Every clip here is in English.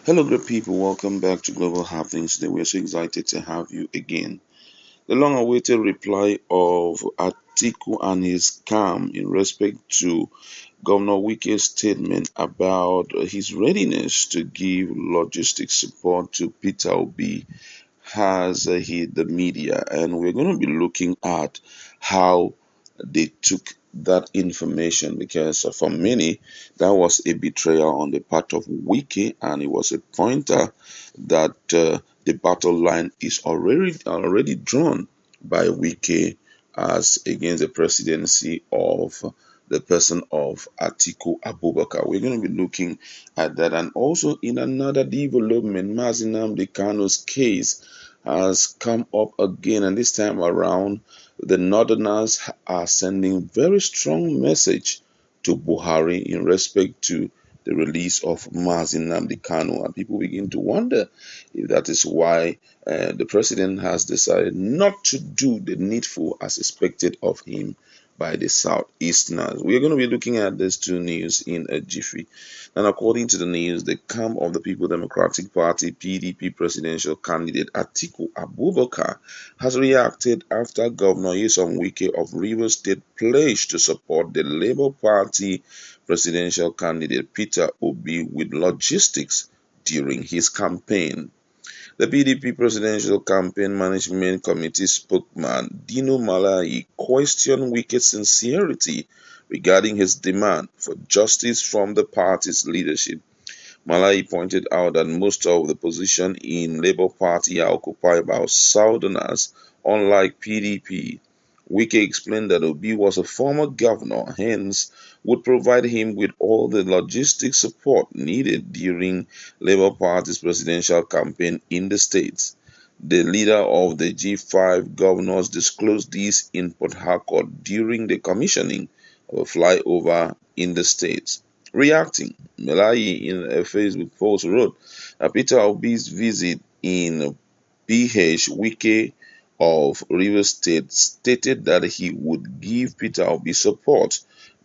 Hello, great people. Welcome back to Global Happenings. Today, we're so excited to have you again. The long awaited reply of Atiku and his calm in respect to Governor Wike's statement about his readiness to give logistic support to Peter Obi has hit the media, and we're going to be looking at how they took that information because for many that was a betrayal on the part of Wiki, and it was a pointer that the battle line is already drawn by Wiki as against the presidency of the person of Atiku Abubakar. We're going to be looking at that, and also in another development, Mazinam Dekano's case has come up again, and this time around the Northerners are sending very strong message to Buhari in respect to the release of Mazin Nnamdi Kanu, and people begin to wonder if that is why the president has decided not to do the needful as expected of him by the Southeasterners. We are going to be looking at these two news in a jiffy. And according to the news, the camp of the People Democratic Party (PDP) presidential candidate Atiku Abubakar has reacted after Governor Nyesom Wike of Rivers State pledged to support the Labour Party presidential candidate Peter Obi with logistics during his campaign. The PDP Presidential Campaign Management Committee spokesman Dino Malayi questioned Wike's sincerity regarding his demand for justice from the party's leadership. Malayi pointed out that most of the positions in Labour Party are occupied by Southerners, unlike PDP. Wike explained that Obi was a former governor, hence would provide him with all the logistic support needed during Labour Party's presidential campaign in the states. The leader of the G5 governors disclosed this in Port Harcourt during the commissioning of a flyover in the states. Reacting, Melayi in a Facebook post wrote that Peter Obi's visit in PH Wike of Rivers State stated that he would give Peter Obi support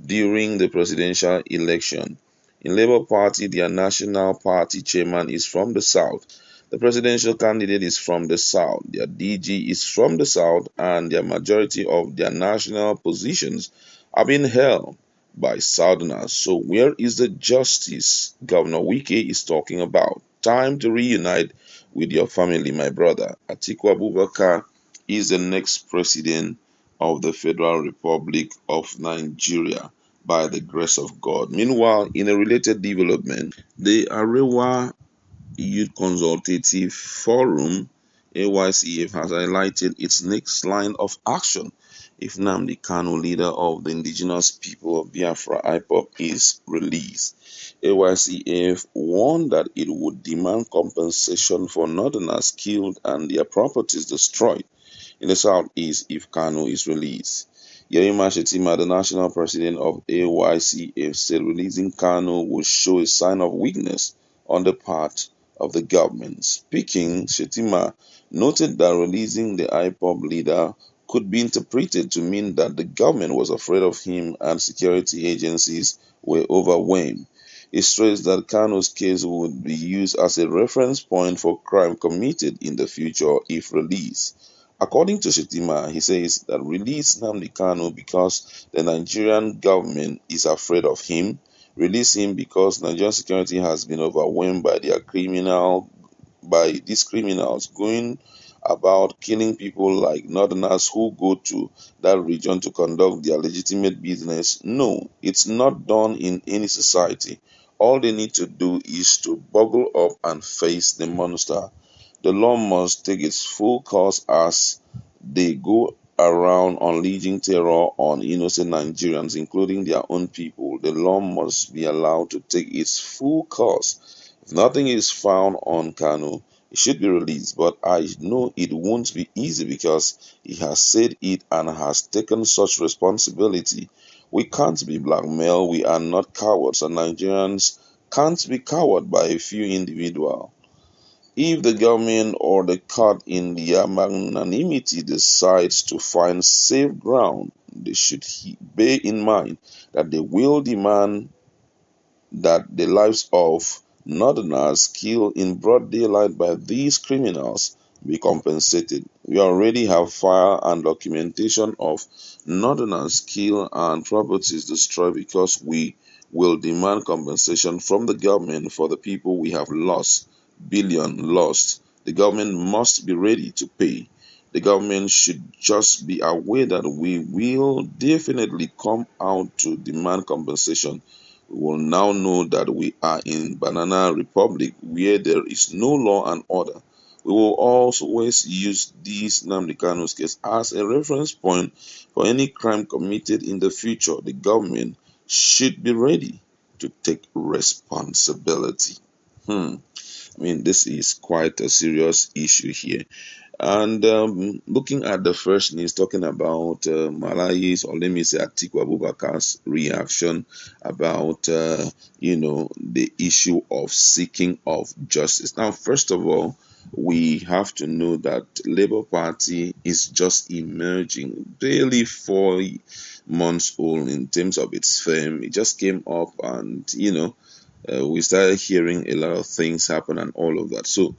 during the presidential election. In Labour Party, their national party chairman is from the South. The presidential candidate is from the South. Their DG is from the South, and the majority of their national positions are being held by Southerners. So where is the justice Governor Wike is talking about? Time to reunite with your family, my brother. Atiku Abubakar is the next president of the Federal Republic of Nigeria by the grace of God. Meanwhile, in a related development, the Arewa Youth Consultative Forum (AYCF) has highlighted its next line of action if Nnamdi Kanu, leader of the indigenous people of Biafra (IPOB), is released. AYCF warned that it would demand compensation for northerners killed and their properties destroyed in the southeast if Kanu is released. Yerima Shetima, the national president of AYCF, said releasing Kanu would show a sign of weakness on the part of the government. Speaking, Shetima noted that releasing the IPOB leader could be interpreted to mean that the government was afraid of him and security agencies were overwhelmed. He stressed that Kanu's case would be used as a reference point for crime committed in the future if released. According to Shetima, he says that release Nnamdi Kanu because the Nigerian government is afraid of him, release him because Nigerian security has been overwhelmed by these criminals going about killing people like northerners who go to that region to conduct their legitimate business. No, it's not done in any society. All they need to do is to buckle up and face the monster. The law must take its full course as they go around unleashing terror on innocent Nigerians, including their own people. The law must be allowed to take its full course. If nothing is found on Kanu, he should be released, but I know it won't be easy because he has said it and has taken such responsibility. We can't be blackmailed. We are not cowards, and Nigerians can't be cowed by a few individuals. If the government or the court in their magnanimity decides to find safe ground, they should bear in mind that they will demand that the lives of Northerners killed in broad daylight by these criminals be compensated. We already have file and documentation of Northerners killed and properties destroyed because we will demand compensation from the government for the people we have lost, billion lost. The government must be ready to pay. The government should just be aware that we will definitely come out to demand compensation. We will now know that we are in Banana Republic where there is no law and order. We will always use this Nnamdi Kanu's case as a reference point for any crime committed in the future. The government should be ready to take responsibility. I mean, this is quite a serious issue here. And looking at the first news, talking about Malayi's, or let me say Atiku Abubakar's reaction about, the issue of seeking of justice. Now, first of all, we have to know that Labour Party is just emerging, barely 4 months old in terms of its fame. It just came up, and we started hearing a lot of things happen and all of that. So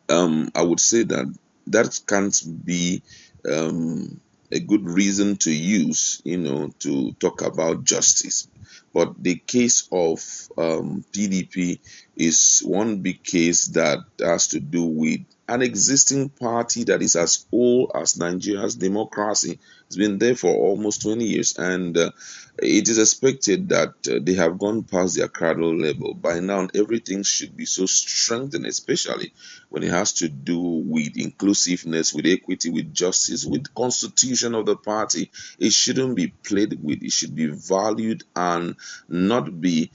I would say that that can't be a good reason to use, to talk about justice. But the case of PDP is one big case that has to do with an existing party that is as old as Nigeria's democracy. It's been there for almost 20 years, and it is expected that they have gone past their cradle level. By now, everything should be so strengthened, especially when it has to do with inclusiveness, with equity, with justice, with the constitution of the party. It shouldn't be played with. It should be valued and not be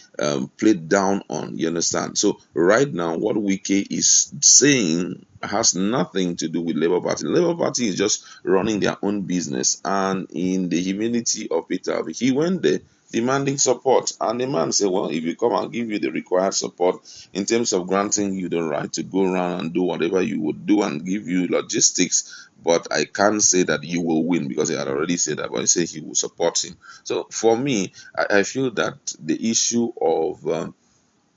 played down on. You understand? So right now, what Wike is saying has nothing to do with Labour Party. The Labour Party is just running their own business, and in the humility of Peter Obi, he went there demanding support, and the man said, well, if you come, I'll give you the required support in terms of granting you the right to go around and do whatever you would do and give you logistics. But I can't say that you will win, because he had already said that, but he said he will support him. So for me, I feel that the issue of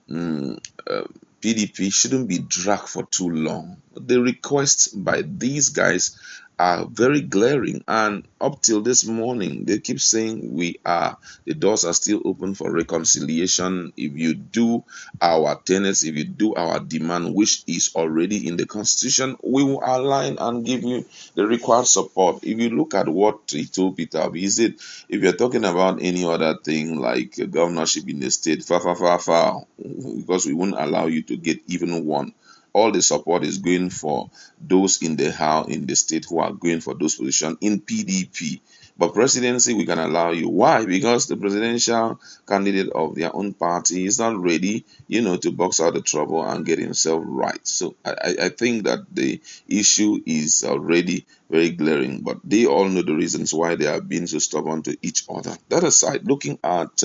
mm, uh, PDP shouldn't be dragged for too long. The requests by these guys are very glaring, and up till this morning, they keep saying the doors are still open for reconciliation. If you do our tenets, if you do our demand, which is already in the constitution, we will align and give you the required support. If you look at what he told Peter Obi, he said, if you're talking about any other thing like governorship in the state, far, because we won't allow you to get even one. All the support is going for those in the house, in the state, who are going for those positions in PDP. But presidency, we can allow you. Why? Because the presidential candidate of their own party is not ready, to box out the trouble and get himself right. So I think that the issue is already very glaring, but they all know the reasons why they are being so stubborn to each other. That aside, looking at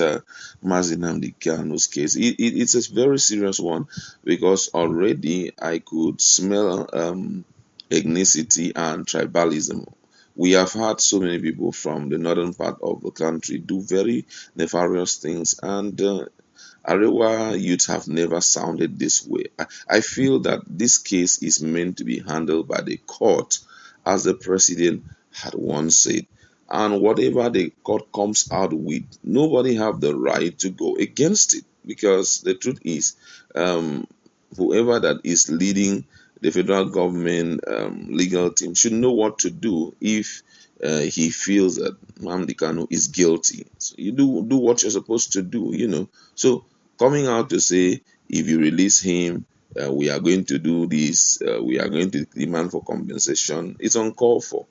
Mazi Nnamdi Kanu's case, it's a very serious one, because already I could smell ethnicity and tribalism. We have had so many people from the northern part of the country do very nefarious things, and Arewa youth have never sounded this way. I feel that this case is meant to be handled by the court, as the president had once said. And whatever the court comes out with, nobody have the right to go against it, because the truth is, um, whoever that is leading the federal government legal team should know what to do if he feels that Nnamdi Kanu is guilty. So you do what you're supposed to do. So coming out to say, if you release him, we are going to do this, we are going to demand for compensation, it's uncalled for.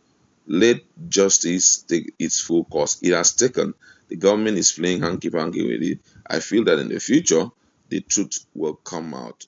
Let justice take its full course. It has taken. The government is playing hanky panky with it. I feel that in the future, the truth will come out.